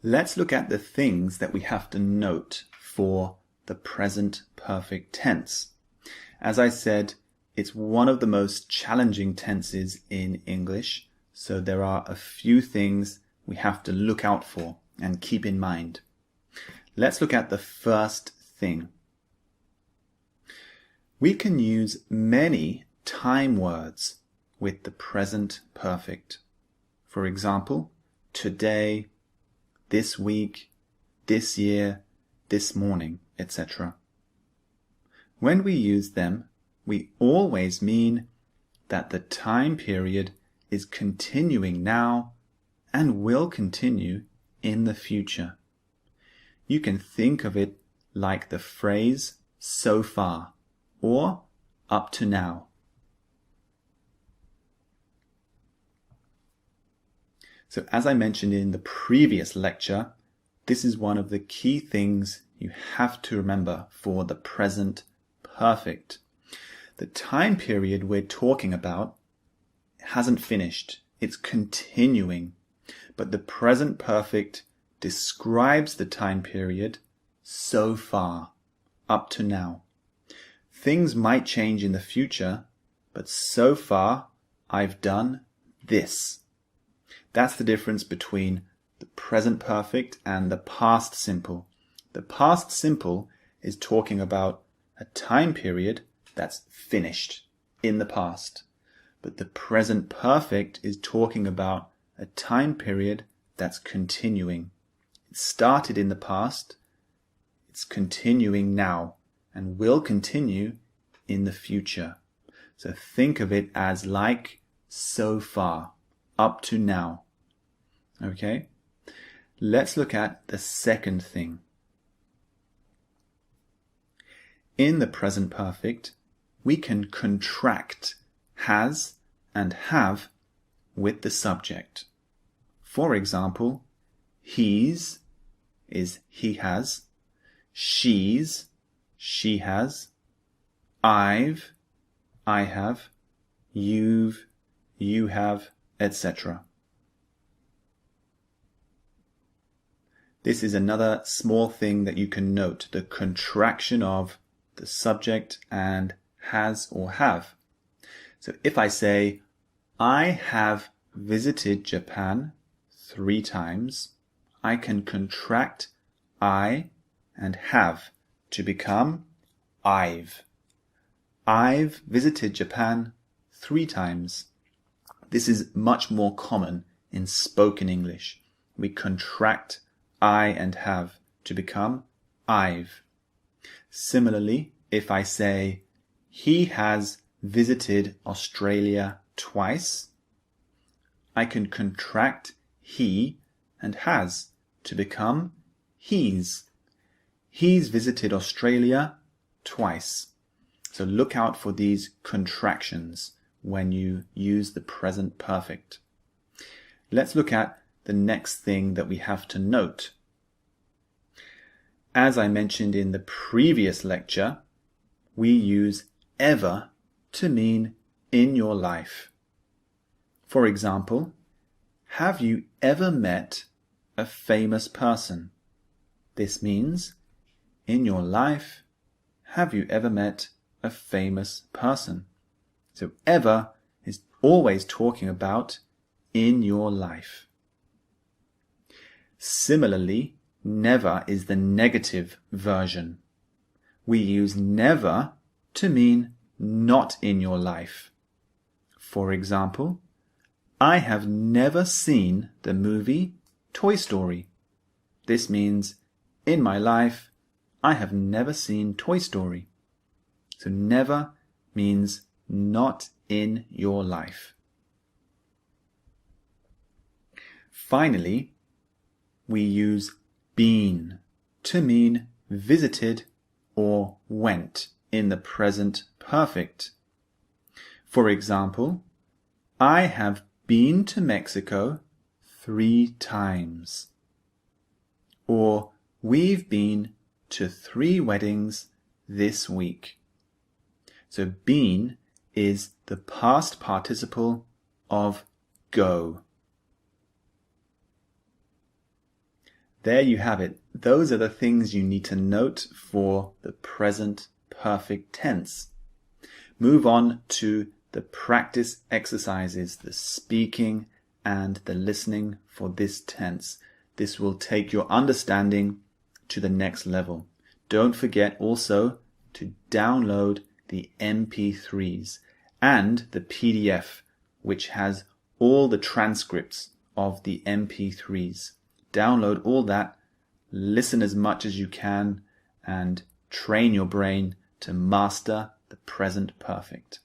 Let's look at the things that we have to note for the present perfect tense. As I said, it's one of the most challenging tenses in English, so there are a few things we have to look out for and keep in mind. Let's look at the first thing. We can use many time words with the present perfect. For example, today, this week, this year, this morning, etc. When we use them, we always mean that the time period is continuing now and will continue in the future. You can think of it like the phrase so far or up to now. So as I mentioned in the previous lecture, this is one of the key things you have to remember for the present perfect. The time period we're talking about hasn't finished. It's continuing. But the present perfect describes the time period so far, up to now. Things might change in the future, but so far I've done this. That's the difference between the present perfect and the past simple. The past simple is talking about a time period that's finished in the past. But the present perfect is talking about a time period that's continuing. It started in the past, it's continuing now, and will continue in the future. So think of it as like so far, up to now. Okay? Let's look at the second thing. In the present perfect, we can contract has and have with the subject. For example, he's is he has, she's she has, I've I have, you've you have, etc. This is another small thing that you can note, the contraction of the subject and has or have. So if I say, I have visited Japan 3 times, I can contract I and have to become I've. I've visited Japan 3 times. This is much more common in spoken English. We contract I and have to become I've. Similarly, if I say, he has visited Australia twice, I can contract he and has to become he's. He's visited Australia twice. So look out for these contractions when you use the present perfect. Let's look at the next thing that we have to note. As I mentioned in the previous lecture, we use ever to mean in your life. For example, have you ever met a famous person? This means, in your life, have you ever met a famous person? So ever is always talking about in your life. Similarly, never is the negative version. We use never to mean not in your life. For example, I have never seen the movie Toy Story. This means, in my life, I have never seen Toy Story. So never means not in your life. Finally, we use been to mean visited or went in the present perfect. For example, I have been to Mexico 3 times. Or we've been to 3 weddings this week. So been is the past participle of go. there you have it. Those are the things you need to note for the present perfect tense. Move on to the practice exercises, the speaking and the listening for this tense. This will take your understanding to the next level. Don't forget also to download the MP3s and the PDF, which has all the transcripts of the MP3s. Download all that, listen as much as you can, and train your brain to master the present perfect.